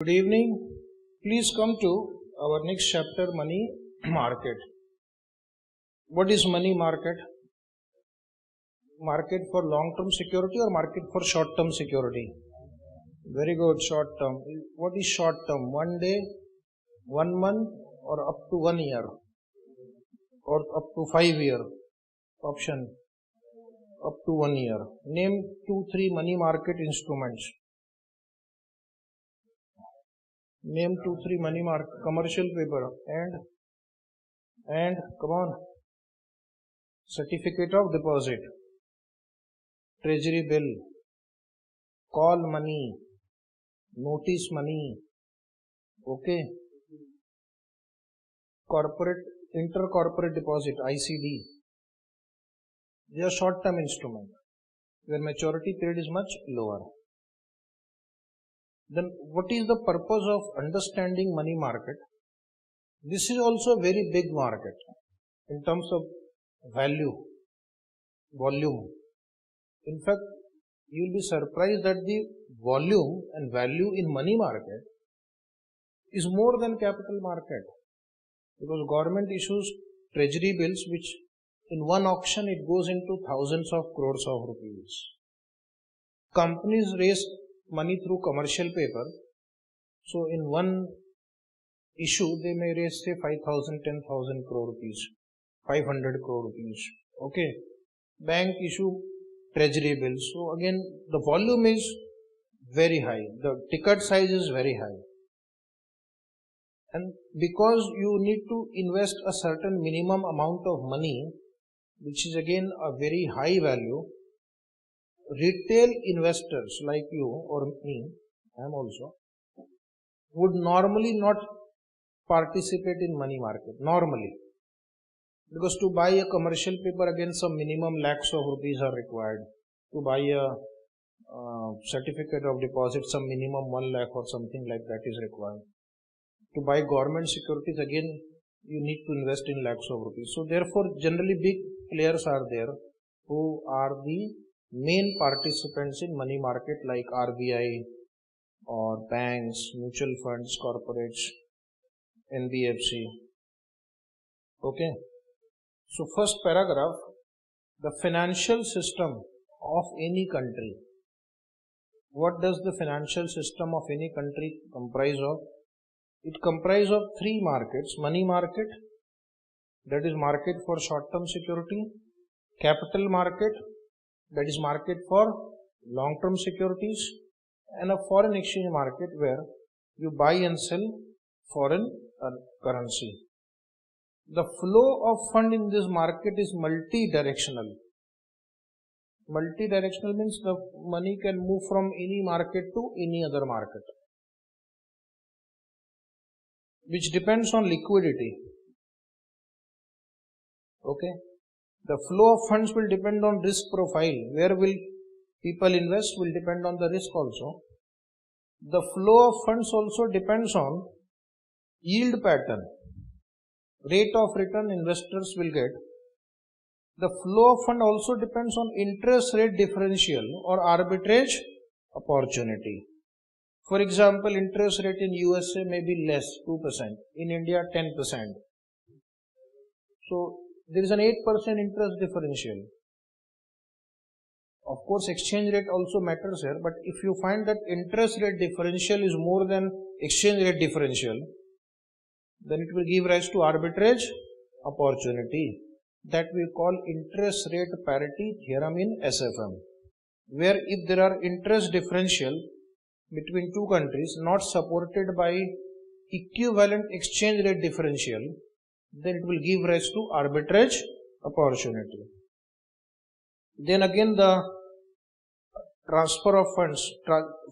Good evening. Please come to our next chapter, money market. What is money market? Market for long-term security or market for short-term security? Very good, short-term. What is short-term? 1 day, 1 month, or up to 1 year, or up to 5 year? Option up to 1 year. Name 2-3 money market instruments. Name 2-3 money market commercial paper and come on. Certificate of deposit, treasury bill, call money, notice money, okay, corporate intercorporate deposit ICD. They are short-term instrument where maturity period is much lower. Then what is the purpose of understanding money market? This is also a very big market in terms of value, volume. In fact, you will be surprised that the volume and value in money market is more than capital market, because government issues treasury bills which in one auction it goes into thousands of crores of rupees. Companies raise money through commercial paper. So in one issue they may raise say 5,000, 10,000 crore rupees, 500 crore rupees. Okay. Bank issue treasury bills. So again the volume is very high. The ticket size is very high. And because you need to invest a certain minimum amount of money, which is again a very high value, retail investors like you or me, I am also, would normally not participate in money market, normally. Because to buy a commercial paper again some minimum lakhs of rupees are required. To buy a certificate of deposit some minimum 1 lakh or something like that is required. To buy government securities again you need to invest in lakhs of rupees. So therefore generally big players are there who are the main participants in money market like RBI or banks, mutual funds, corporates, NBFC. Okay. So first paragraph, the financial system of any country. What does the financial system of any country comprise of? It comprises of 3 markets: money market, that is market for short-term security; capital market, that is market for long-term securities; and a foreign exchange market where you buy and sell foreign currency. The flow of fund in this market is multi-directional. Multi-directional means the money can move from any market to any other market, which depends on liquidity. Okay. The flow of funds will depend on risk profile. Where will people invest will depend on the risk also. The flow of funds also depends on yield pattern, rate of return investors will get. The flow of fund also depends on interest rate differential or arbitrage opportunity. For example, interest rate in USA may be less, 2%, in India 10%. So there is an 8% interest differential. Of course, exchange rate also matters here, but if you find that interest rate differential is more than exchange rate differential, then it will give rise to arbitrage opportunity. That we call interest rate parity theorem in SFM, where if there are interest differential between two countries not supported by equivalent exchange rate differential, then it will give rise to arbitrage opportunity. Then again the transfer of funds,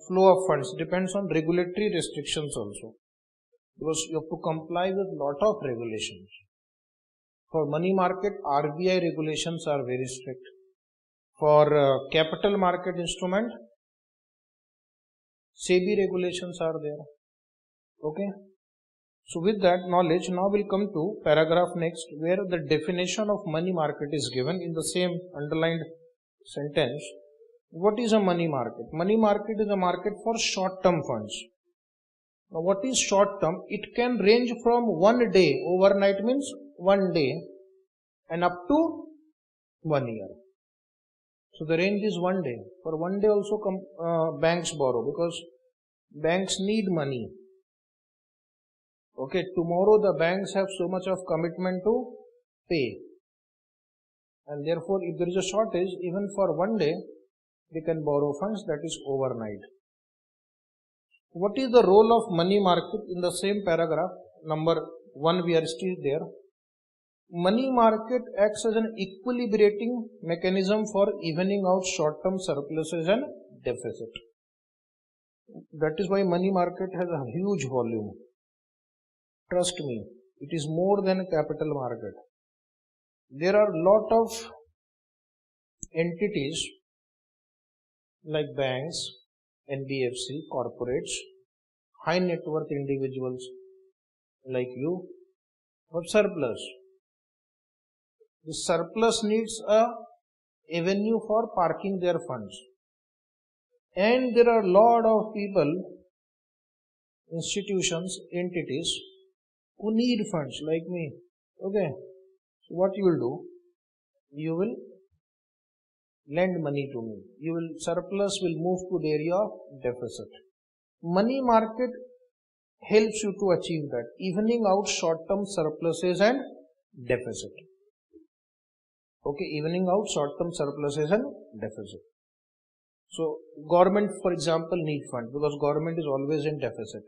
flow of funds depends on regulatory restrictions also, because you have to comply with lot of regulations. For money market, RBI regulations are very strict. For capital market instrument, SEBI regulations are there. Okay. So with that knowledge, now we'll come to paragraph next, where the definition of money market is given in the same underlined sentence. What is a money market? Money market is a market for short-term funds. Now what is short term? It can range from 1 day, overnight means 1 day, and up to 1 year. So the range is 1 day. For 1 day also banks borrow, because banks need money. Okay, tomorrow the banks have so much of commitment to pay, and therefore if there is a shortage, even for 1 day they can borrow funds, that is overnight. What is the role of money market? In the same paragraph, number 1, we are still there. Money market acts as an equilibrating mechanism for evening out short-term surpluses and deficit. That is why money market has a huge volume. Trust me, it is more than a capital market. There are lot of entities like banks, NBFC, corporates, high net worth individuals like you have surplus. The surplus needs a avenue for parking their funds. And there are a lot of people, institutions, entities who need funds like me. Okay, so what you will do? You will lend money to me. Surplus will move to the area of deficit. Money market helps you to achieve that, evening out short-term surpluses and deficit. Okay, evening out short-term surpluses and deficit. So government, for example, need funds because government is always in deficit.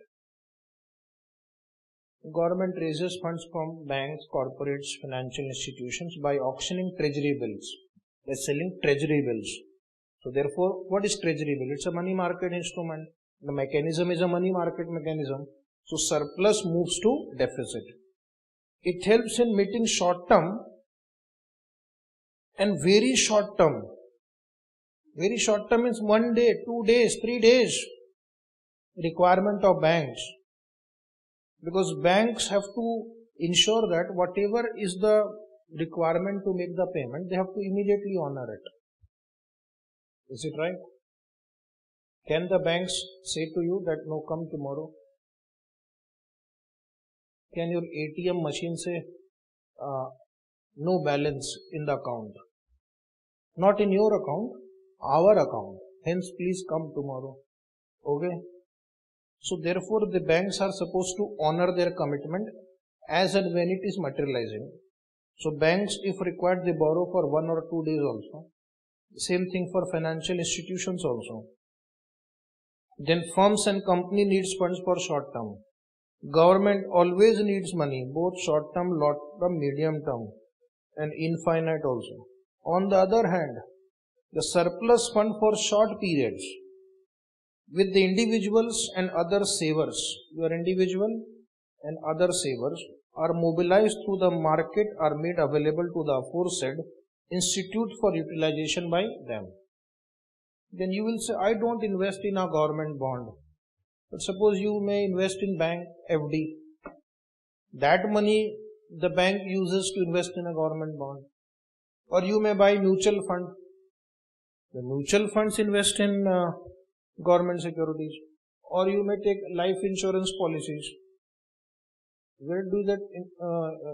Government raises funds from banks, corporates, financial institutions by auctioning treasury bills. By selling treasury bills. So therefore, what is treasury bill? It's a money market instrument. The mechanism is a money market mechanism. So surplus moves to deficit. It helps in meeting short term and very short term. Very short term means 1 day, 2 days, 3 days requirement of banks. Because banks have to ensure that whatever is the requirement to make the payment, they have to immediately honor it. Is it right? Can the banks say to you that no, come tomorrow? Can your ATM machine say no balance in the account? Not in your account, our account. Hence, please come tomorrow. Okay? So therefore, the banks are supposed to honor their commitment as and when it is materializing. So banks, if required, they borrow for 1 or 2 days also. Same thing for financial institutions also. Then firms and company needs funds for short term. Government always needs money, both short term, long term, medium term, and infinite also. On the other hand, the surplus fund for short periods with the individuals and other savers, your individual and other savers are mobilized through the market are made available to the aforesaid institute for utilization by them. Then you will say, I don't invest in a government bond. But suppose you may invest in bank FD. That money the bank uses to invest in a government bond. Or you may buy mutual fund. The mutual funds invest in government securities. Or you may take life insurance policies. Where do that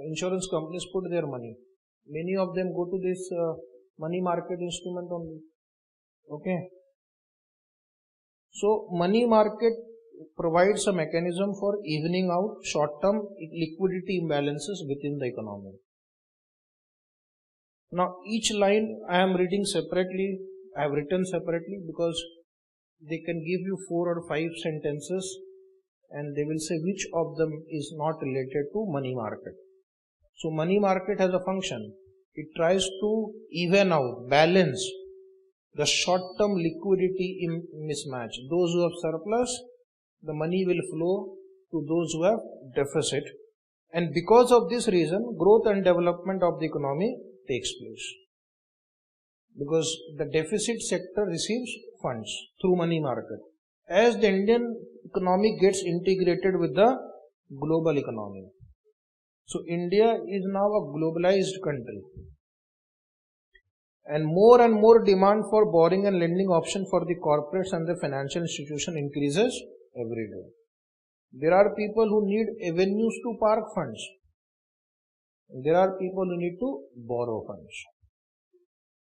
insurance companies put their money? Many of them go to this money market instrument only. Okay. So money market provides a mechanism for evening out short-term liquidity imbalances within the economy. Now each line I am reading separately, I have written separately because they can give you 4 or 5 sentences and they will say which of them is not related to money market. So money market has a function. It tries to even out, balance the short-term liquidity mismatch. Those who have surplus, the money will flow to those who have deficit. And because of this reason, growth and development of the economy takes place. Because the deficit sector receives funds through money market. As the Indian economy gets integrated with the global economy. So India is now a globalized country. And more demand for borrowing and lending option for the corporates and the financial institution increases every day. There are people who need avenues to park funds. There are people who need to borrow funds.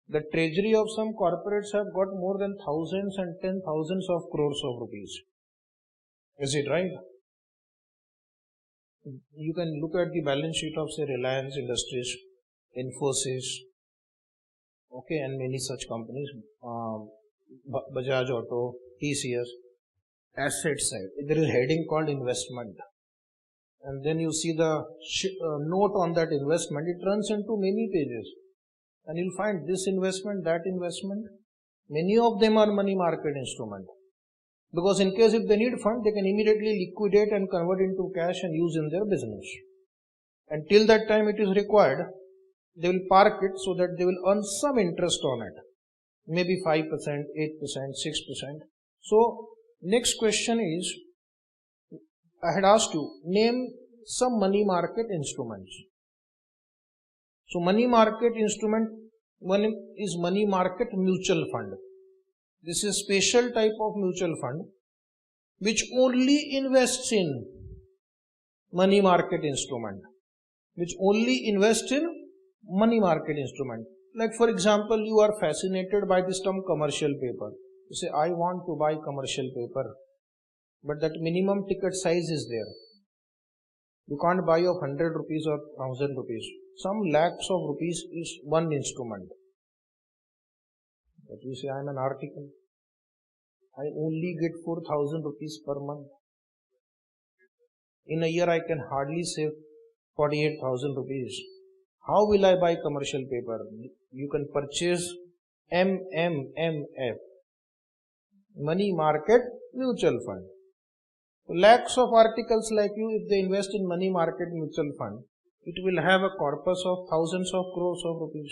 The treasury of some corporates have got more than thousands and 10,000s of crores of rupees. Is it right? You can look at the balance sheet of say Reliance Industries, Infosys, okay, and many such companies, Bajaj Auto, TCS, asset side. There is a heading called investment. And then you see the note on that investment, it runs into many pages. And you'll find this investment, that investment. Many of them are money market instruments. Because in case if they need fund, they can immediately liquidate and convert into cash and use in their business. And till that time it is required, they will park it so that they will earn some interest on it. Maybe 5%, 8%, 6%. So, next question is, I had asked you, name some money market instruments. So, money market instrument, one is money market mutual fund. This is a special type of mutual fund which only invests in money market instrument. Which only invests in money market instrument. Like for example, you are fascinated by this term commercial paper. You say, I want to buy commercial paper. But that minimum ticket size is there. You can't buy of 100 rupees or 1000 rupees. Some lakhs of rupees is one instrument. But you say, I am an article. I only get 4,000 rupees per month. In a year, I can hardly save 48,000 rupees. How will I buy commercial paper? You can purchase MMMF, Money Market Mutual Fund. Lakhs of articles like you, if they invest in money market mutual fund, it will have a corpus of thousands of crores of rupees.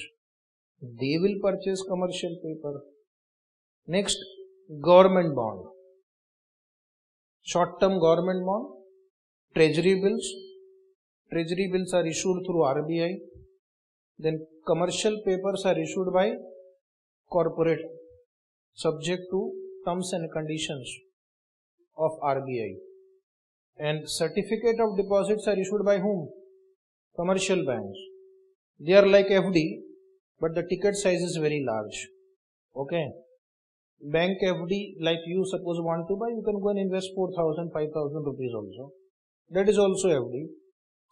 They will purchase commercial paper. Next, government bond. Short-term government bond, treasury bills. Treasury bills are issued through RBI. Then commercial papers are issued by corporate, subject to terms and conditions of RBI. And certificate of deposits are issued by whom? Commercial banks. They are like FD, but the ticket size is very large. Okay. Bank FD, like you suppose want to buy, you can go and invest 4,000, 5,000 rupees also. That is also FD.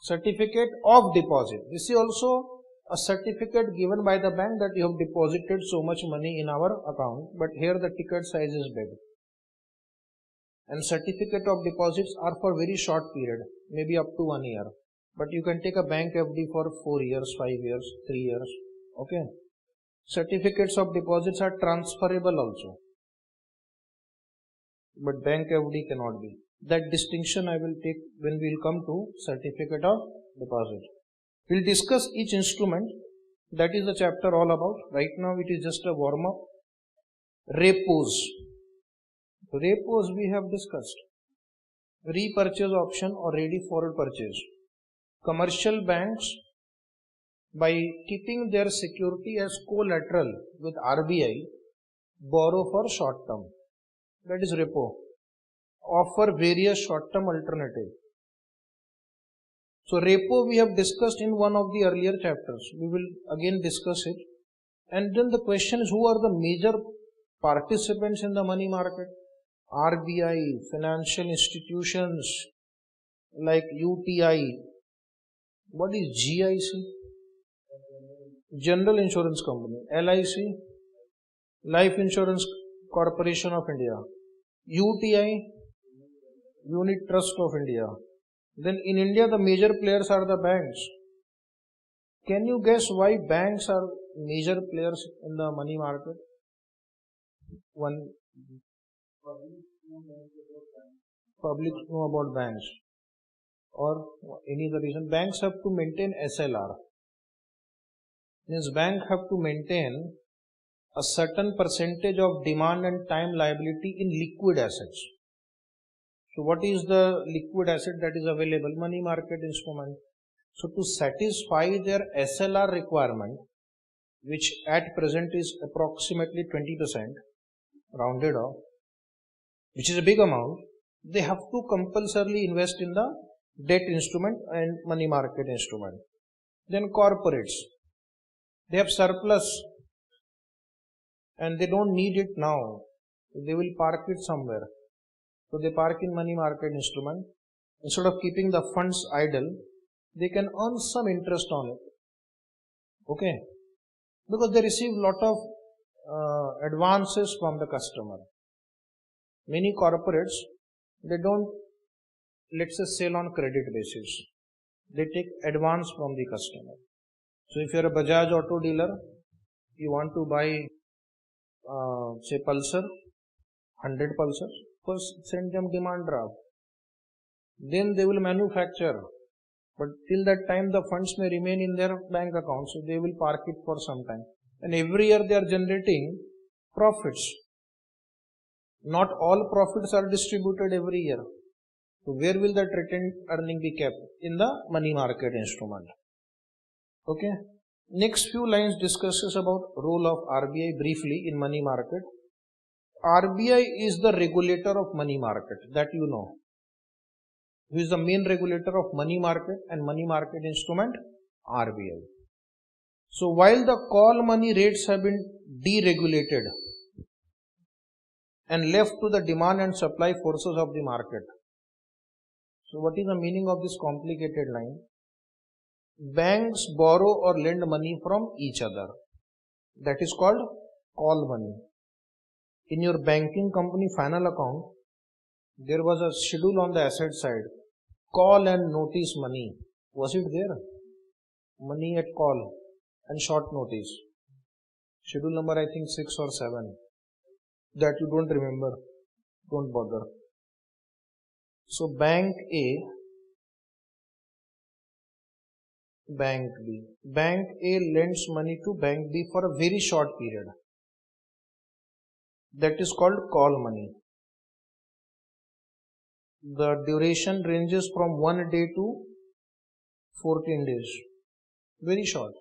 Certificate of deposit. This is also a certificate given by the bank that you have deposited so much money in our account, but here the ticket size is big. And certificate of deposits are for very short period, maybe up to 1 year. But you can take a bank FD for 4 years, 5 years, 3 years. Okay. Certificates of deposits are transferable also. But bank FD cannot be. That distinction I will take when we will come to certificate of deposit. We will discuss each instrument. That is the chapter all about. Right now it is just a warm up. Repos. Repos we have discussed. Repurchase option or ready forward purchase. Commercial banks, by keeping their security as collateral with RBI, borrow for short term. That is repo. Offer various short term alternatives. So repo we have discussed in one of the earlier chapters. We will again discuss it. And then the question is, who are the major participants in the money market? RBI, financial institutions like UTI. What is GIC? General Insurance Company. LIC, Life Insurance Corporation of India. UTI, Unit Trust of India. Then in India the major players are the banks. Can you guess why banks are major players in the money market? One, public know about banks, or any other reason. Banks have to maintain SLR. Means bank have to maintain a certain percentage of demand and time liability in liquid assets. So what is the liquid asset that is available? Money market instrument. So to satisfy their SLR requirement, which at present is approximately 20%, rounded off, which is a big amount, they have to compulsorily invest in the debt instrument and money market instrument. Then corporates, they have surplus and they don't need it now. They will park it somewhere. So they park in money market instrument. Instead of keeping the funds idle, they can earn some interest on it. Okay, because they receive lot of advances from the customer. Many corporates, they don't, let's say, sell on credit basis. They take advance from the customer. So if you are a Bajaj auto dealer, you want to buy say Pulsar, 100 Pulsars, first send them demand draft. Then they will manufacture. But till that time the funds may remain in their bank account, so they will park it for some time. And every year they are generating profits. Not all profits are distributed every year. So where will that retained earning be kept? In the money market instrument. Okay. Next few lines discusses about role of RBI briefly in money market. RBI is the regulator of money market, that you know. Who is the main regulator of money market and money market instrument? RBI. So while the call money rates have been deregulated and left to the demand and supply forces of the market. So what is the meaning of this complicated line? Banks borrow or lend money from each other. That is called call money. In your banking company final account, there was a schedule on the asset side. Call and notice money. Was it there? Money at call and short notice. Schedule number I think 6 or 7. That you don't remember. Don't bother. So Bank A, Bank B. Bank A lends money to Bank B for a very short period. That is called call money. The duration ranges from 1 day to 14 days. Very short.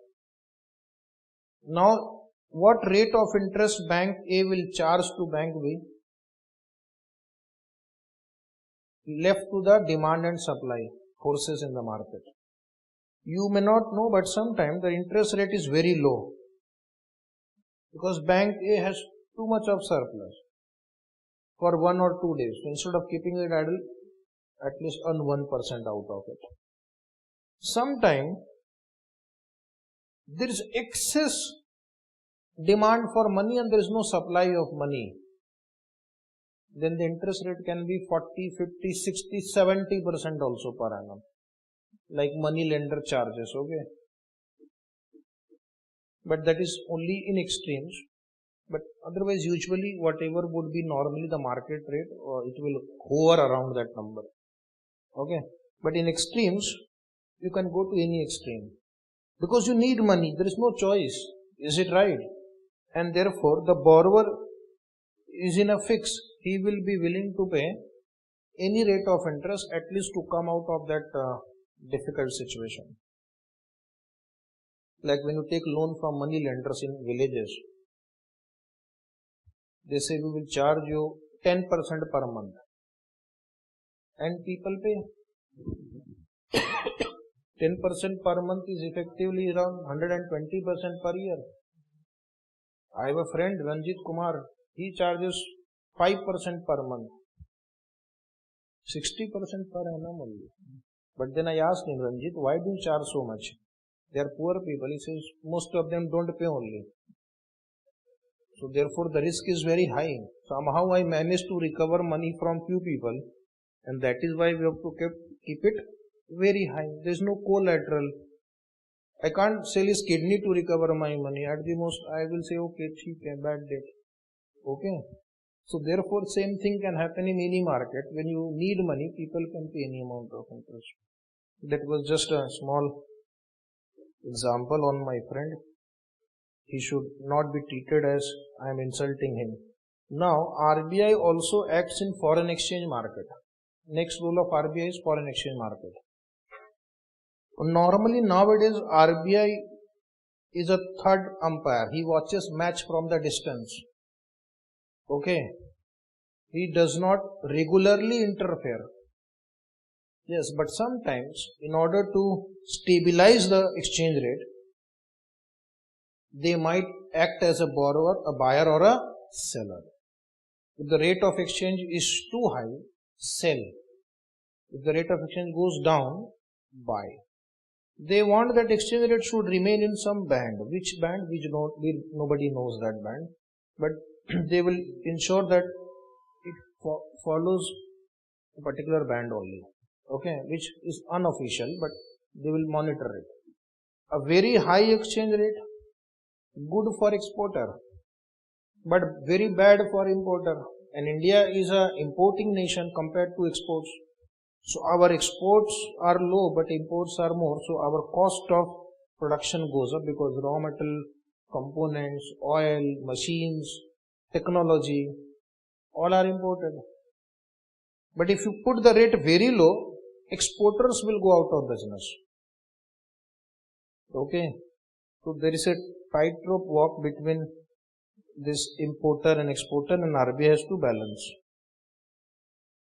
Now, what rate of interest Bank A will charge to Bank B? Left to the demand and supply forces in the market. You may not know, but sometimes the interest rate is very low because Bank A has too much of surplus for 1 or 2 days. So instead of keeping it idle, at least earn 1% out of it. Sometimes there is excess demand for money and there is no supply of money. Then the interest rate can be 40, 50, 60, 70% also per annum. Like money lender charges, okay. But that is only in extremes. But otherwise, usually whatever would be normally the market rate, it will hover around that number. Okay. But in extremes, you can go to any extreme. Because you need money, there is no choice. Is it right? And therefore, the borrower is in a fix. He will be willing to pay any rate of interest at least to come out of that difficult situation. Like when you take loan from money lenders in villages, they say we will charge you 10% per month. And people pay. 10% per month is effectively around 120% per year. I have a friend, Vinod Kumar, he charges 5% per month. 60% per annum only. But then I asked him, Ranjit, why do you charge so much? They are poor people. He says, most of them don't pay only. So therefore the risk is very high. Somehow I managed to recover money from few people, and that is why we have to keep it very high. There is no collateral. I can't sell his kidney to recover my money. At the most I will say, okay, bad debt. Okay. So therefore same thing can happen in any market. When you need money, people can pay any amount of interest. That was just a small example on my friend. He should not be treated as I am insulting him. Now RBI also acts in foreign exchange market. Next role of RBI is foreign exchange market. Normally nowadays RBI is a third umpire. He watches match from the distance. Okay. He does not regularly interfere. Yes, but sometimes in order to stabilize the exchange rate, they might act as a borrower, a buyer or a seller. If the rate of exchange is too high, sell. If the rate of exchange goes down, buy. They want that exchange rate should remain in some band. Which band? Nobody knows that band. But they will ensure that it follows a particular band only. Okay, which is unofficial, but they will monitor it. A very high exchange rate, good for exporter, but very bad for importer. And India is a importing nation compared to exports. So our exports are low, but imports are more. So our cost of production goes up because raw material, components, oil, machines, technology, all are imported. But if you put the rate very low, exporters will go out of business. Okay. So there is a tightrope walk between this importer and exporter, and RBI has to balance.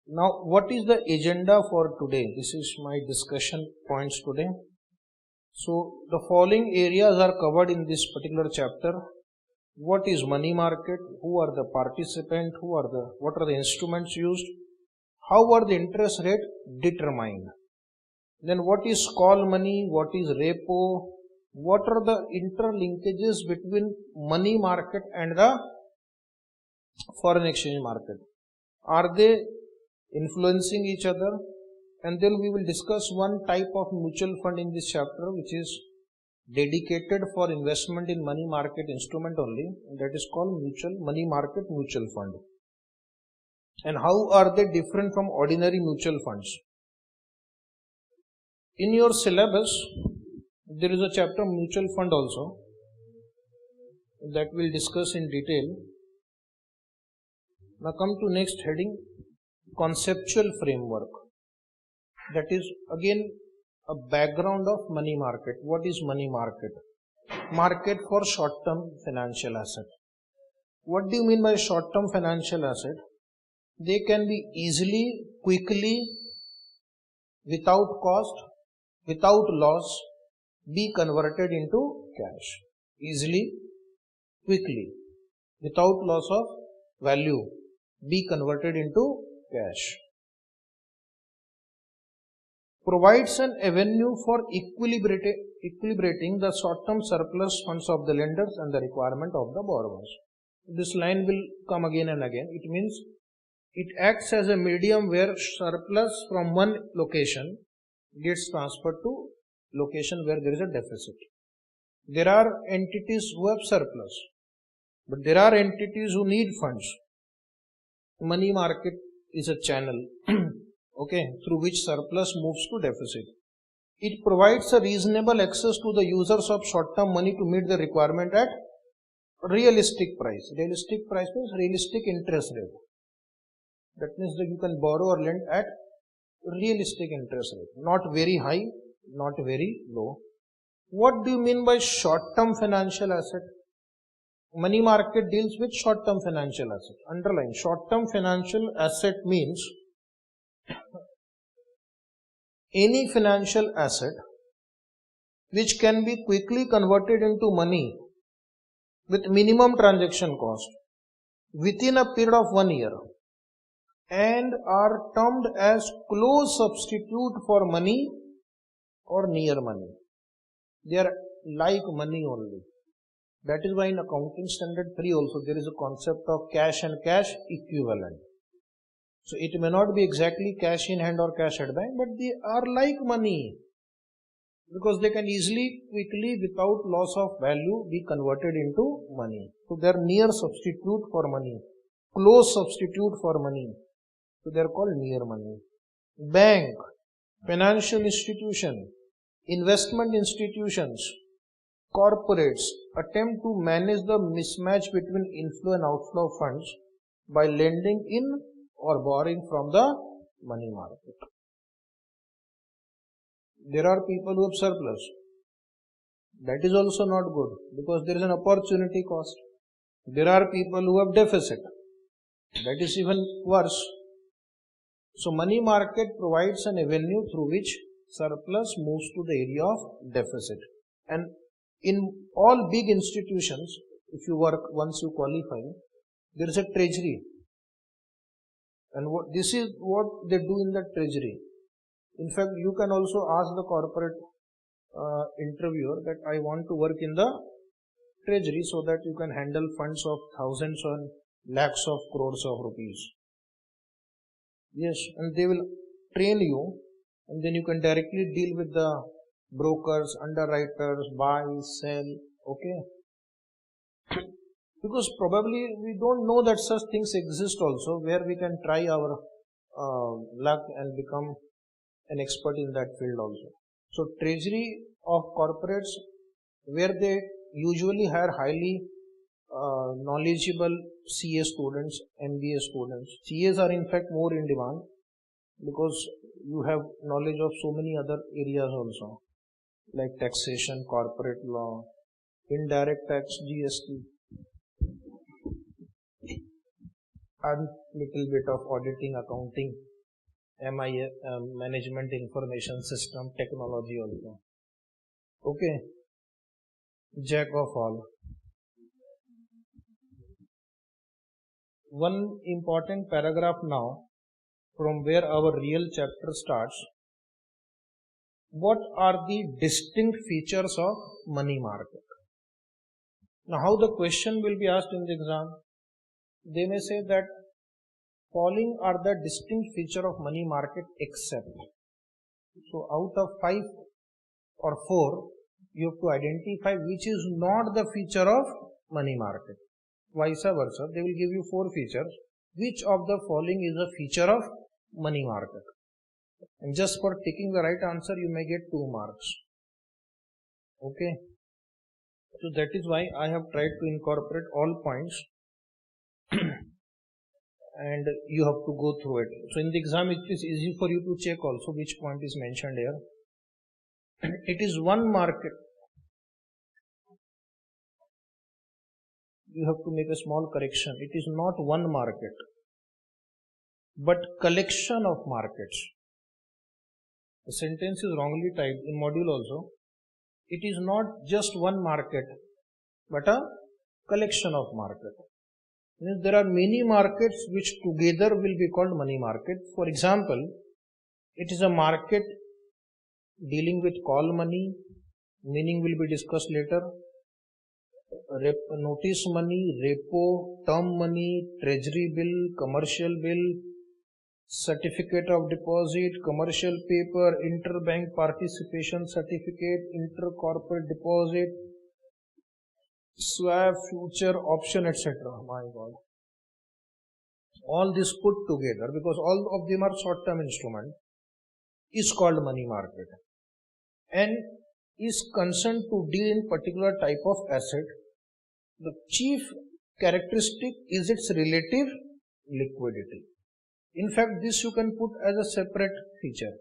Now, what is the agenda for today? This is my discussion points today. So, the following areas are covered in this particular chapter. What is money market? Who are the participants? What are the instruments used? How are the interest rate determined? Then what is call money? What is repo? What are the interlinkages between money market and the foreign exchange market? Are they influencing each other? And then we will discuss one type of mutual fund in this chapter, which is dedicated for investment in money market instrument only, and that is called money market mutual fund. And how are they different from ordinary mutual funds? In your syllabus, there is a chapter mutual fund also that we'll discuss in detail. Now come to next heading, conceptual framework. That is again a background of money market. What is money market? Market for short-term financial asset. What do you mean by short-term financial asset? They can be easily, quickly, without cost, without loss, be converted into cash. Easily, quickly, without loss of value, be converted into cash. Provides an avenue for equilibrating the short-term surplus funds of the lenders and the requirement of the borrowers. This line will come again and again. It means it acts as a medium where surplus from one location gets transferred to location where there is a deficit. There are entities who have surplus, but there are entities who need funds. Money market is a channel okay, through which surplus moves to deficit. It provides a reasonable access to the users of short-term money to meet the requirement at realistic price. Realistic price means realistic interest rate. That means that you can borrow or lend at realistic interest rate, not very high, not very low. What do you mean by short-term financial asset? Money market deals with short-term financial asset. Underline, short-term financial asset means any financial asset which can be quickly converted into money with minimum transaction cost within a period of 1 year and are termed as close substitute for money or near money. They are like money only. That is why in accounting standard 3 also there is a concept of cash and cash equivalent. So it may not be exactly cash in hand or cash at bank, but they are like money because they can easily, quickly, without loss of value be converted into money. So they are near substitute for money, close substitute for money. So they are called near money. Bank, financial institution, investment institutions, corporates attempt to manage the mismatch between inflow and outflow of funds by lending in or borrowing from the money market. There are people who have surplus. That is also not good because there is an opportunity cost. There are people who have deficit. That is even worse. So money market provides an avenue through which surplus moves to the area of deficit. And in all big institutions, if you work, once you qualify, there is a treasury. And this is what they do in the treasury. In fact, you can also ask the corporate interviewer that I want to work in the treasury so that you can handle funds of thousands and lakhs of crores of rupees. Yes, and they will train you, and then you can directly deal with the brokers, underwriters, buy, sell, okay? Because probably we don't know that such things exist also, where we can try our luck and become an expert in that field also. So treasury of corporates, where they usually hire highly knowledgeable CA students, MBA students. CAs are in fact more in demand because you have knowledge of so many other areas also, like taxation, corporate law, indirect tax, GST, and little bit of auditing, accounting, MIS, management information system, technology also. Okay, jack of all. One important paragraph now, from where our real chapter starts. What are the distinct features of money market? Now, how the question will be asked in the exam? They may say that following are the distinct feature of money market except. So, out of 5 or 4, you have to identify which is not the feature of money market. Vice versa, they will give you 4 features. Which of the following is a feature of money market? And just for taking the right answer, you may get 2 marks. Okay. So that is why I have tried to incorporate all points and you have to go through it. So in the exam, it is easy for you to check also which point is mentioned here. It is one market. You have to make a small correction. It is not one market, but collection of markets. The sentence is wrongly typed in module also. It is not just one market, but a collection of market. Means there are many markets which together will be called money market. For example, it is a market dealing with call money, meaning will be discussed later. Notice money, repo, term money, treasury bill, commercial bill, certificate of deposit, commercial paper, interbank participation certificate, intercorporate deposit, swap, future, option, etc. My God. All this put together, because all of them are short-term instrument, is called money market and is concerned to deal in particular type of asset. The chief characteristic is its relative liquidity. In fact, this you can put as a separate feature.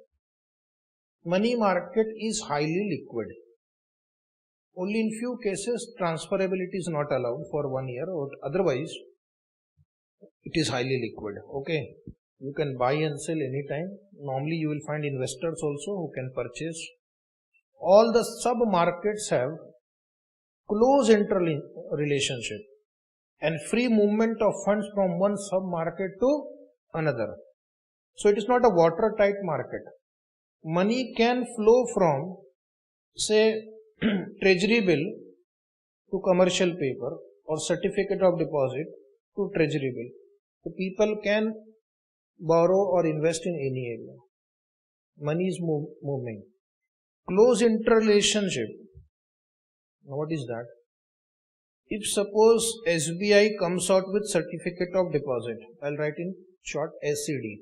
Money market is highly liquid. Only in few cases transferability is not allowed for 1 year, or otherwise it is highly liquid. Okay, you can buy and sell anytime. Normally you will find investors also who can purchase. All the sub markets have close interrelationship and free movement of funds from one sub market to another. So it is not a watertight market. Money can flow from, say, treasury bill to commercial paper or certificate of deposit to treasury bill. So people can borrow or invest in any area. Money is moving. Close interrelationship. Now what is that? If suppose SBI comes out with certificate of deposit, I'll write in short SCD,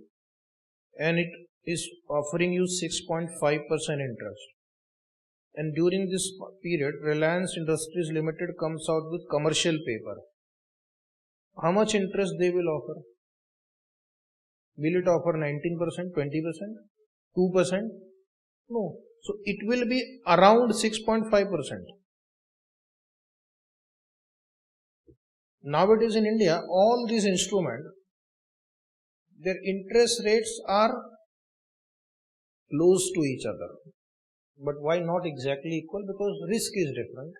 and it is offering you 6.5% interest. And during this period, Reliance Industries Limited comes out with commercial paper. How much interest they will offer? Will it offer 19%, 20%, 2%? No. So it will be around 6.5%. Nowadays in India, all these instruments their interest rates are close to each other. But why not exactly equal? Because risk is different.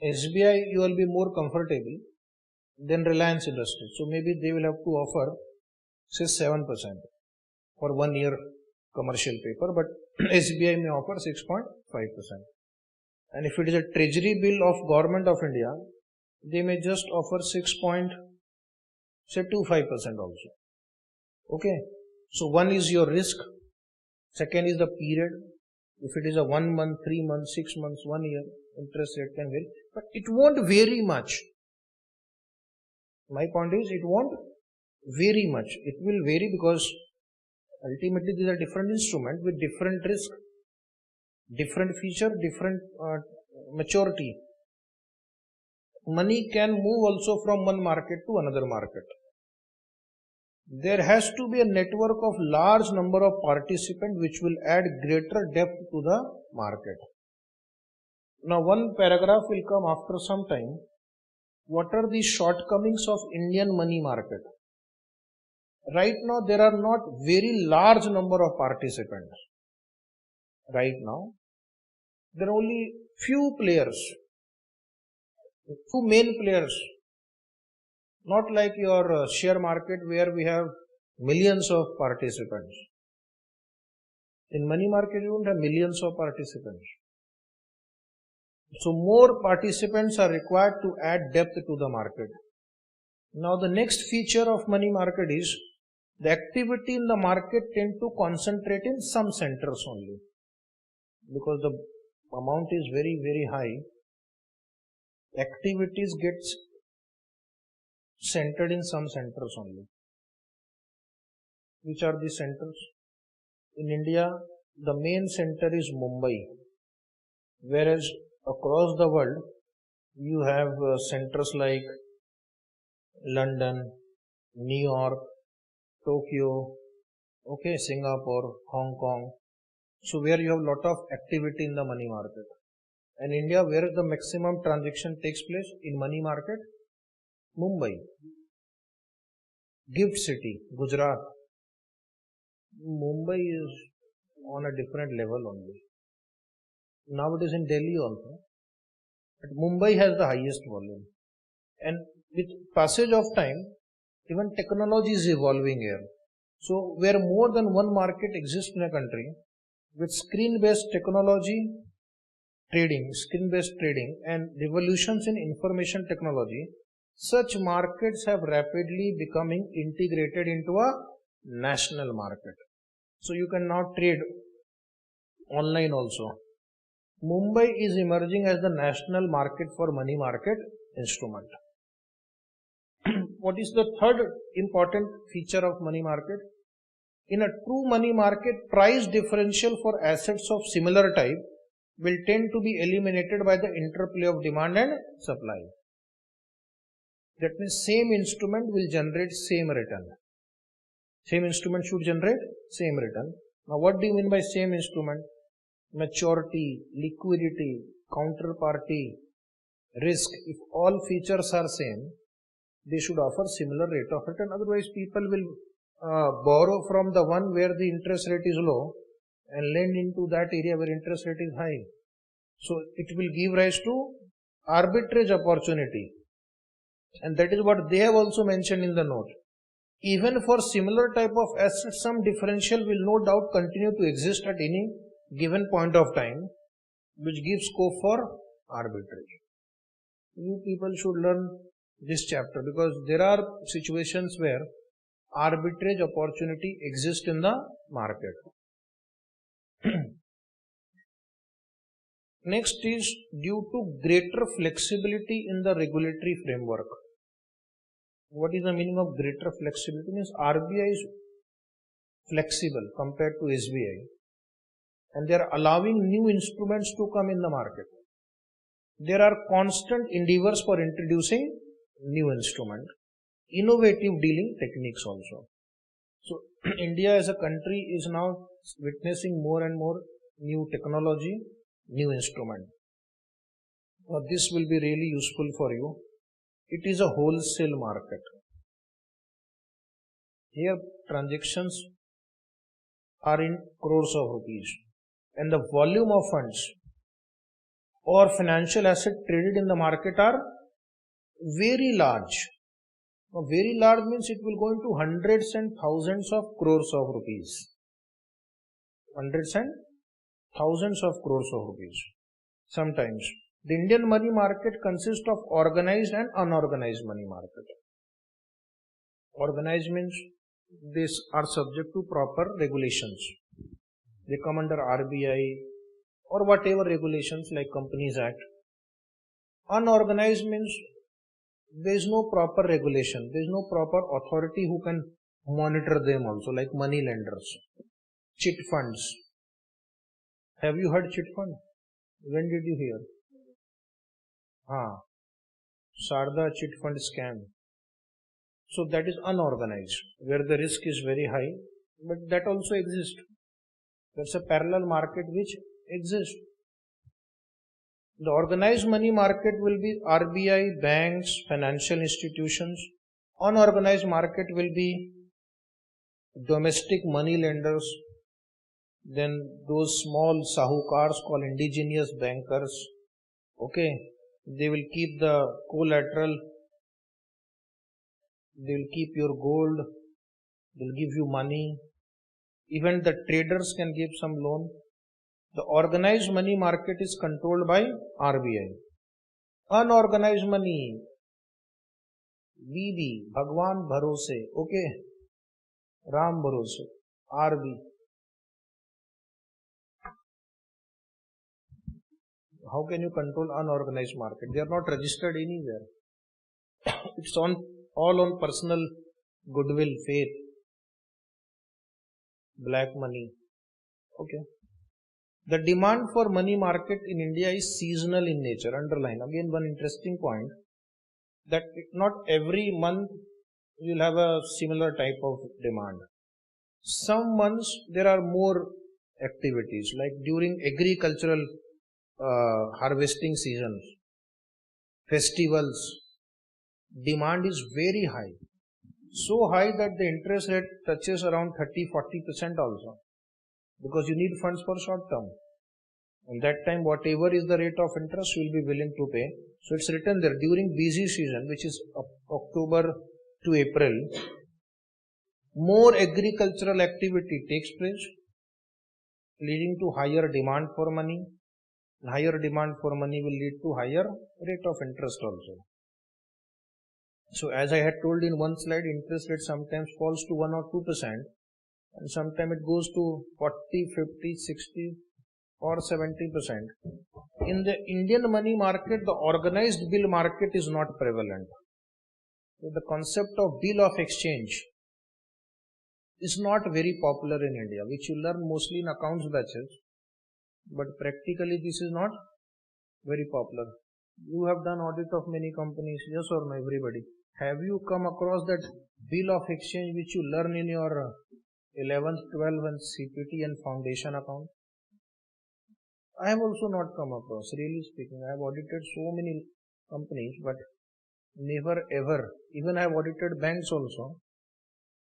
SBI, you will be more comfortable than Reliance Industries. So maybe they will have to offer, say, 7% for 1 year commercial paper, but SBI may offer 6.5%. And if it is a treasury bill of Government of India, they may just offer 6.25% also. Okay. So one is your risk, second is the period. If it is a 1 month, 3 months, 6 months, 1 year, interest rate can vary, but it won't vary much. My point is, it won't vary much. It will vary because ultimately these are different instruments with different risk, different feature, different maturity. Money can move also from one market to another market. There has to be a network of large number of participants which will add greater depth to the market. Now one paragraph will come after some time. What are the shortcomings of Indian money market? Right now there are not very large number of participants. Right now there are only few players, two main players. Not like your share market where we have millions of participants. In money market, you don't have millions of participants. So more participants are required to add depth to the market. Now the next feature of money market is the activity in the market tend to concentrate in some centers only. Because the amount is very, very high, activities gets centered in some centers only. Which are the centers? In India, the main center is Mumbai, whereas across the world, you have centers like London, New York, Tokyo, okay, Singapore, Hong Kong. So where you have lot of activity in the money market. And India, where the maximum transaction takes place in money market? Mumbai, Gift City, Gujarat. Mumbai is on a different level only. Now it is in Delhi also. But Mumbai has the highest volume. And with passage of time, even technology is evolving here. So where more than one market exists in a country, with screen-based technology, screen-based trading and revolutions in information technology, such markets have rapidly becoming integrated into a national market. So you can now trade online also. Mumbai is emerging as the national market for money market instrument. What is the third important feature of money market? In a true money market, price differential for assets of similar type will tend to be eliminated by the interplay of demand and supply. That means same instrument will generate same return. Same instrument should generate same return. Now what do you mean by same instrument? Maturity, liquidity, counterparty, risk. If all features are same, they should offer similar rate of return. Otherwise people will borrow from the one where the interest rate is low and lend into that area where interest rate is high. So it will give rise to arbitrage opportunity. And that is what they have also mentioned in the note. Even for similar type of assets, some differential will no doubt continue to exist at any given point of time, which gives scope for arbitrage. You people should learn this chapter because there are situations where arbitrage opportunity exists in the market. Next is due to greater flexibility in the regulatory framework. What is the meaning of greater flexibility? Means RBI is flexible compared to SBI and they are allowing new instruments to come in the market. There are constant endeavors for introducing new instrument, innovative dealing techniques also. So India as a country is now witnessing more and more new technology, new instrument. Now this will be really useful for you. It is a wholesale market. Here transactions are in crores of rupees, and the volume of funds or financial asset traded in the market are very large. Now, very large means it will go into hundreds and thousands of crores of rupees. Hundreds and thousands of crores of rupees. Sometimes the Indian money market consists of organized and unorganized money market. Organized means these are subject to proper regulations. They come under RBI or whatever regulations like Companies Act. Unorganized means there is no proper regulation, there is no proper authority who can monitor them also, like money lenders, chit funds. Have you heard chit fund? When did you hear? Sarda chit fund scam. So that is unorganized, where the risk is very high, but that also exists. That's a parallel market which exists. The organized money market will be RBI, banks, financial institutions. Unorganized market will be domestic money lenders, then those small sahukars called indigenous bankers. Okay, they will keep the collateral, they will keep your gold, they will give you money. Even the traders can give some loan. The organized money market is controlled by RBI. Unorganized money, BB, Bhagwan Bharose, okay, Ram Bharose, RB. How can you control unorganized market? They are not registered anywhere. It's all on personal goodwill, faith, black money. Okay. The demand for money market in India is seasonal in nature. Underline again one interesting point, that not every month you will have a similar type of demand. Some months there are more activities, like during agricultural harvesting seasons, festivals, demand is very high. So high that the interest rate touches around 30-40% also, because you need funds for short term. And that time whatever is the rate of interest you will be willing to pay. So it's written there, during busy season, which is October to April, more agricultural activity takes place, leading to higher demand for money. Higher demand for money will lead to higher rate of interest also. So as I had told in one slide, interest rate sometimes falls to 1 or 2%, and sometimes it goes to 40, 50, 60 or 70%. In the Indian money market, the organized bill market is not prevalent. So the concept of bill of exchange is not very popular in India, which you learn mostly in accounts batches, but practically this is not very popular. You have done audit of many companies, yes or no, everybody? Have you come across that bill of exchange which you learn in your 11th, 12th and CPT and foundation account? I have also not come across, really speaking. I have audited so many companies, but never ever, even I have audited banks also,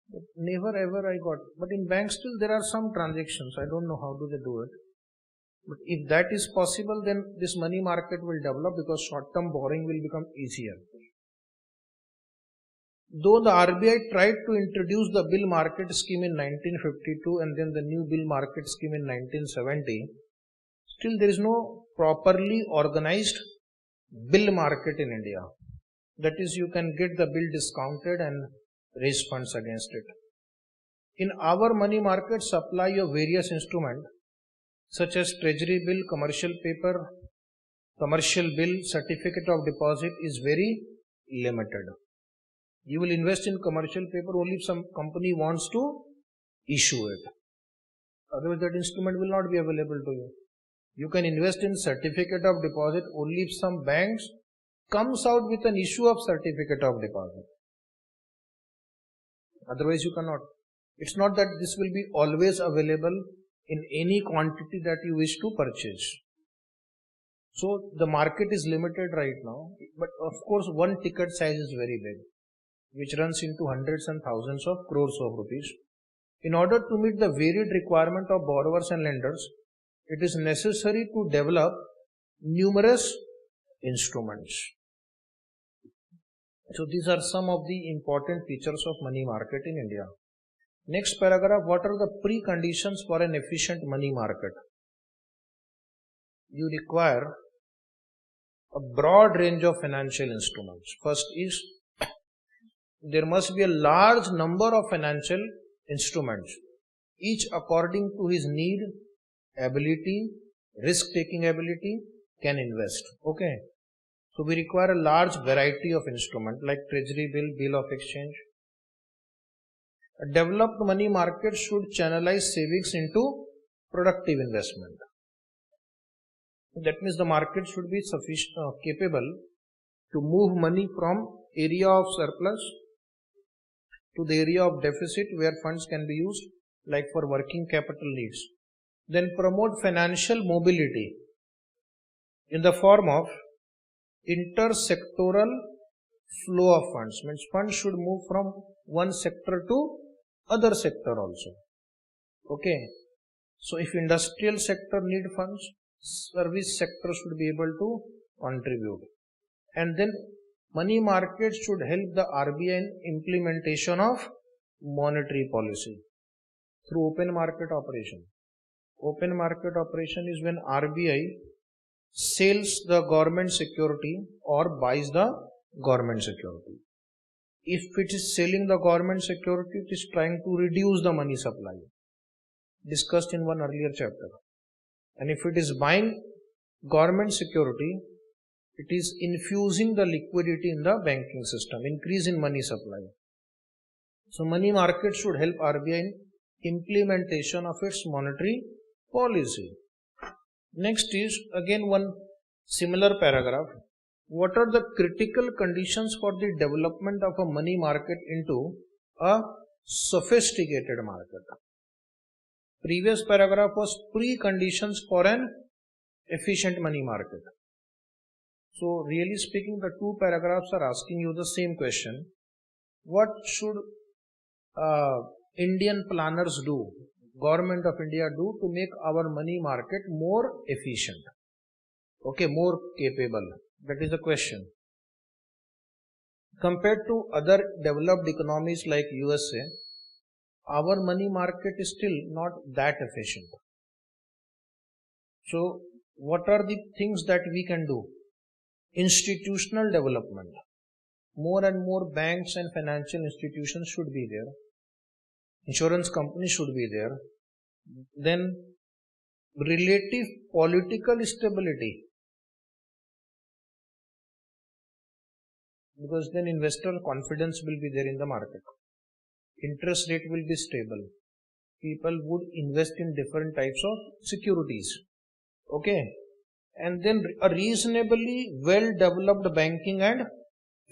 but never ever I got. But in banks still there are some transactions, I don't know how do they do it. But if that is possible, then this money market will develop, because short-term borrowing will become easier. Though the RBI tried to introduce the bill market scheme in 1952 and then the new bill market scheme in 1970, still there is no properly organized bill market in India. That is, you can get the bill discounted and raise funds against it. In our money market, supply of various instruments such as treasury bill, commercial paper, commercial bill, certificate of deposit is very limited. You will invest in commercial paper only if some company wants to issue it. Otherwise that instrument will not be available to you. You can invest in certificate of deposit only if some banks comes out with an issue of certificate of deposit. Otherwise you cannot. It's not that this will be always available in any quantity that you wish to purchase. So the market is limited right now, but of course one ticket size is very big. which runs into hundreds and thousands of crores of rupees. In order to meet the varied requirement of borrowers and lenders, it is necessary to develop numerous instruments. So these are some of the important features of money market in India. Next paragraph, what are the preconditions for an efficient money market? You require a broad range of financial instruments. First is, there must be a large number of financial instruments, each according to his need, ability, risk-taking ability, can invest. Okay. So we require a large variety of instruments like treasury bill, bill of exchange. A developed money market should channelize savings into productive investment. That means the market should be capable to move money from area of surplus to the area of deficit where funds can be used like for working capital needs. Then promote financial mobility in the form of intersectoral flow of funds. Means funds should move from one sector to other sector also. Okay. So if industrial sector need funds, service sector should be able to contribute. And then money market should help the RBI in implementation of monetary policy through open market operation. Open market operation is when RBI sells the government security or buys the government security. If it is selling the government security, it is trying to reduce the money supply, discussed in one earlier chapter. And if it is buying government security, it is infusing the liquidity in the banking system, increase in money supply. So money market should help RBI in implementation of its monetary policy. Next is again one similar paragraph. What are the critical conditions for the development of a money market into a sophisticated market? Previous paragraph was preconditions for an efficient money market. So really speaking, the two paragraphs are asking you the same question. What should Indian planners do, Government of India do to make our money market more efficient? Okay, more capable. That is the question. Compared to other developed economies like USA, our money market is still not that efficient. So what are the things that we can do? Institutional development. More and more banks and financial institutions should be there. Insurance companies should be there. Then relative political stability. Because then investor confidence will be there in the market. Interest rate will be stable. People would invest in different types of securities. Okay. And then a reasonably well developed banking and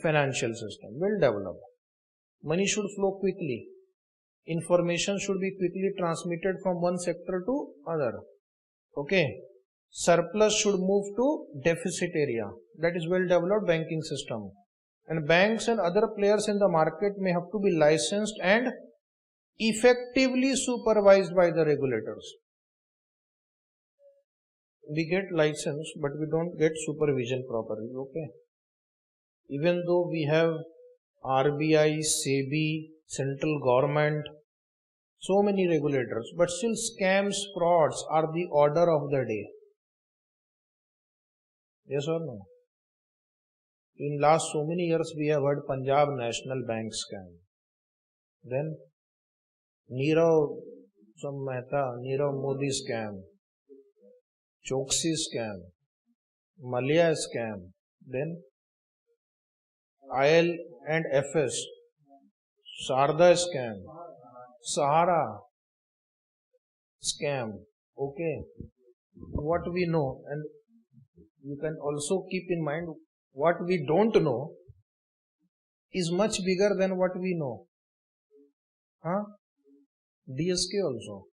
financial system. Well developed. Money should flow quickly. Information should be quickly transmitted from one sector to other. Okay. Surplus should move to deficit area. That is well developed banking system. And banks and other players in the market may have to be licensed and effectively supervised by the regulators. We get license, but we don't get supervision properly. Okay. Even though we have RBI, SEBI, central government, so many regulators, but still scams, frauds are the order of the day. Yes or no? In last so many years we have heard Punjab National Bank scam. Then Nirav Modi scam, Choksi scam, Malia scam, then IL and FS, Sharda scam, Sahara scam. Okay. What we know, and you can also keep in mind what we don't know is much bigger than what we know. DSK also.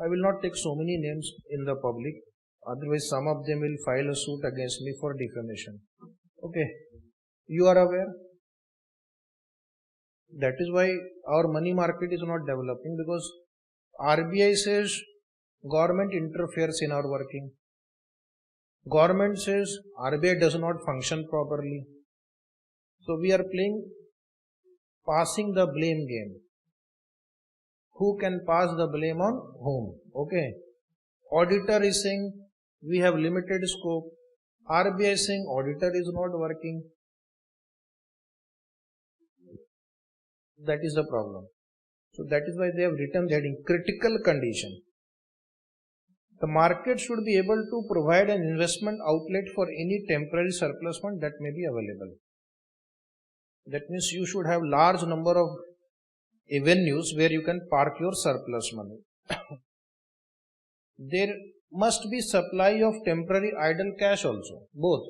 I will not take so many names in the public, otherwise some of them will file a suit against me for defamation. Okay. You are aware? That is why our money market is not developing, because RBI says government interferes in our working. Government says RBI does not function properly. So we are playing passing the blame game. Who can pass the blame on whom? Okay. Auditor is saying we have limited scope. RBI is saying auditor is not working. That is the problem. So that is why they have written that in critical condition. The market should be able to provide an investment outlet for any temporary surplus fund that may be available. That means you should have large number of avenues where you can park your surplus money. There must be supply of temporary idle cash also, both.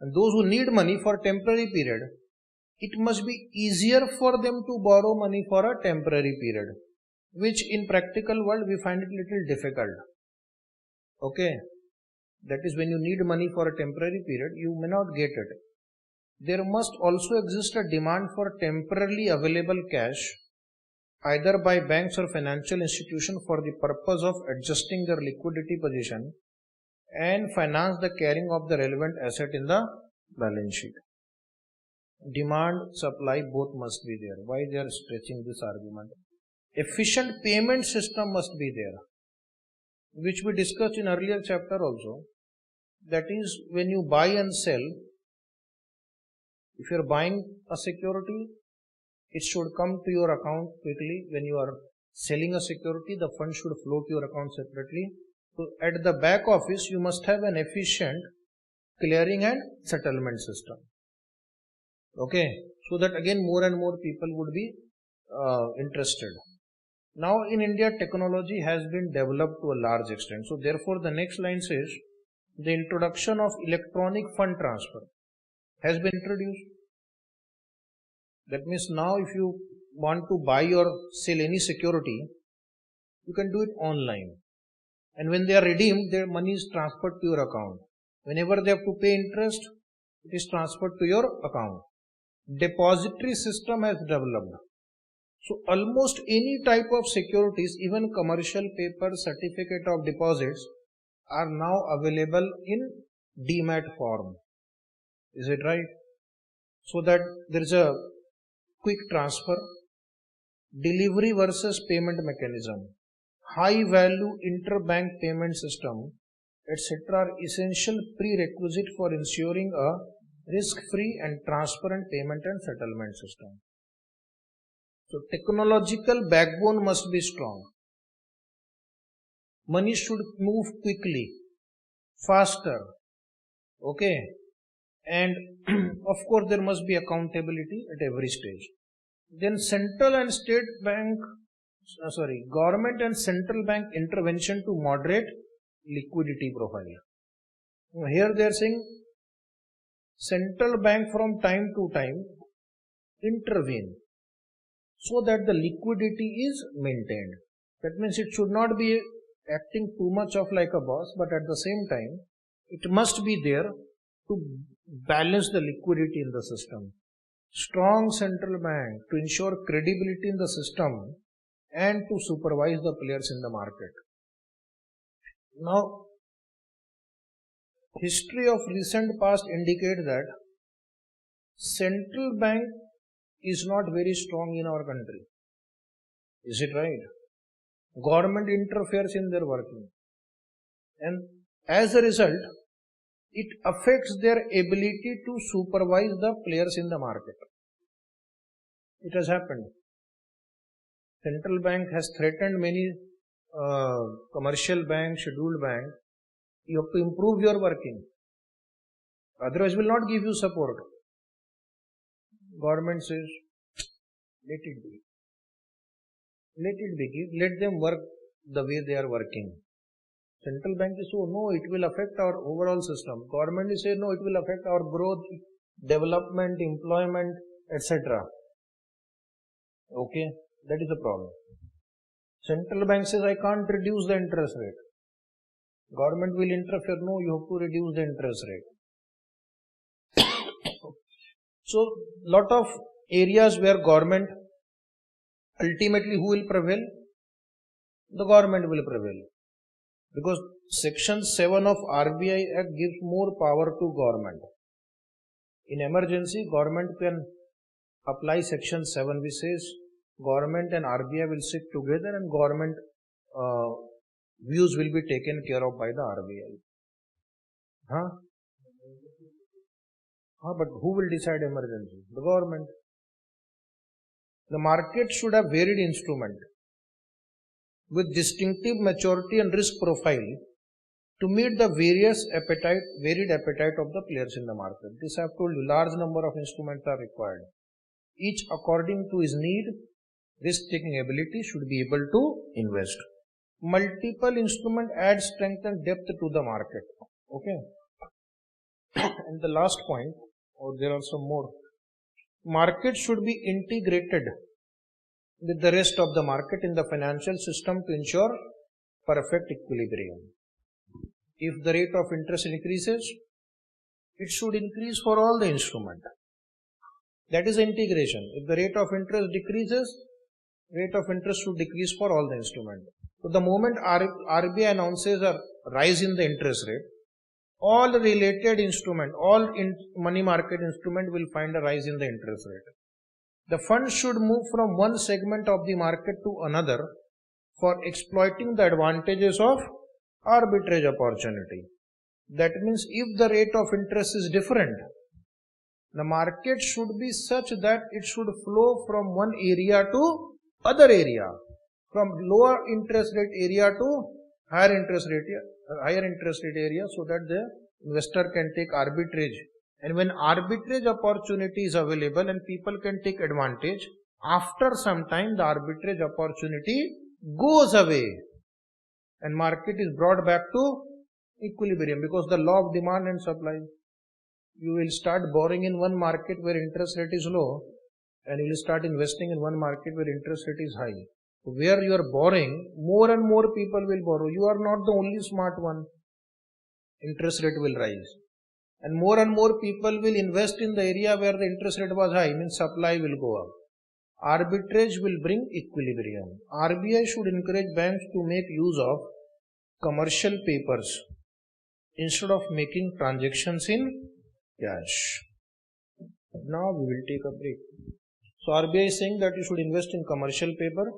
And those who need money for temporary period, it must be easier for them to borrow money for a temporary period, which in practical world we find it little difficult. Okay, that is when you need money for a temporary period, you may not get it. There must also exist a demand for temporarily available cash, either by banks or financial institutions for the purpose of adjusting their liquidity position and finance the carrying of the relevant asset in the balance sheet. Demand, supply, both must be there. Why they are stretching this argument? Efficient payment system must be there, which we discussed in earlier chapter also. That is, when you buy and sell, if you are buying a security, it should come to your account quickly. When you are selling a security, the fund should flow to your account separately. So at the back office, you must have an efficient clearing and settlement system. Okay, so that again more and more people would be interested. Now in India, technology has been developed to a large extent. So therefore the next line says the introduction of electronic fund transfer has been introduced. That means now if you want to buy or sell any security, you can do it online. And when they are redeemed, their money is transferred to your account. Whenever they have to pay interest, it is transferred to your account. Depository system has developed. So almost any type of securities, even commercial paper, certificate of deposits, are now available in demat form. Is it right? So that there is a quick transfer, delivery versus payment mechanism, high value interbank payment system, etc. are essential prerequisite for ensuring a risk-free and transparent payment and settlement system. So technological backbone must be strong. Money should move quickly, faster. Okay. And of course there must be accountability at every stage. Then government and central bank intervention to moderate liquidity profile. Here they are saying central bank from time to time intervene so that the liquidity is maintained. That means it should not be acting too much of like a boss, but at the same time it must be there to balance the liquidity in the system. Strong central bank to ensure credibility in the system and to supervise the players in the market. Now, history of recent past indicate that central bank is not very strong in our country. Is it right? Government interferes in their working. And as a result, it affects their ability to supervise the players in the market. It has happened. Central bank has threatened many commercial banks, scheduled banks. You have to improve your working. Otherwise, will not give you support. Government says, let it be. Let it be. Let them work the way they are working. Central bank is so, no, it will affect our overall system. Government is saying, no, it will affect our growth, development, employment, etc. Okay, that is the problem. Central bank says, I can't reduce the interest rate. Government will interfere, no, you have to reduce the interest rate. So, lot of areas where government, ultimately who will prevail? The government will prevail. Because section 7 of RBI Act gives more power to government. In emergency, government can apply section 7, which says government and RBI will sit together and government views will be taken care of by the RBI. But who will decide emergency? The government. The market should have varied instrument with distinctive maturity and risk profile to meet the varied appetite of the players in the market. This I have told you, large number of instruments are required. Each according to his need, risk-taking ability should be able to invest. Multiple instrument add strength and depth to the market. Okay. And the last point, or there are some more. Market should be integrated with the rest of the market in the financial system to ensure perfect equilibrium. If the rate of interest increases, it should increase for all the instrument. That is integration. If the rate of interest decreases, rate of interest should decrease for all the instrument. So the moment RBI announces a rise in the interest rate, all related instrument, money market instrument will find a rise in the interest rate. The funds should move from one segment of the market to another for exploiting the advantages of arbitrage opportunity. That means if the rate of interest is different, the market should be such that it should flow from one area to other area, from lower interest rate area to higher interest rate area, so that the investor can take arbitrage. And when arbitrage opportunity is available and people can take advantage, after some time the arbitrage opportunity goes away and market is brought back to equilibrium, because the law of demand and supply. You will start borrowing in one market where interest rate is low, and you will start investing in one market where interest rate is high. Where you are borrowing, more and more people will borrow. You are not the only smart one. Interest rate will rise. And more people will invest in the area where the interest rate was high, means supply will go up. Arbitrage will bring equilibrium. RBI should encourage banks to make use of commercial papers instead of making transactions in cash. Now we will take a break. So RBI is saying that you should invest in commercial paper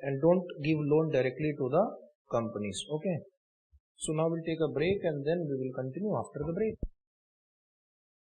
and don't give loan directly to the companies. Okay. So now we'll take a break and then we will continue after the break.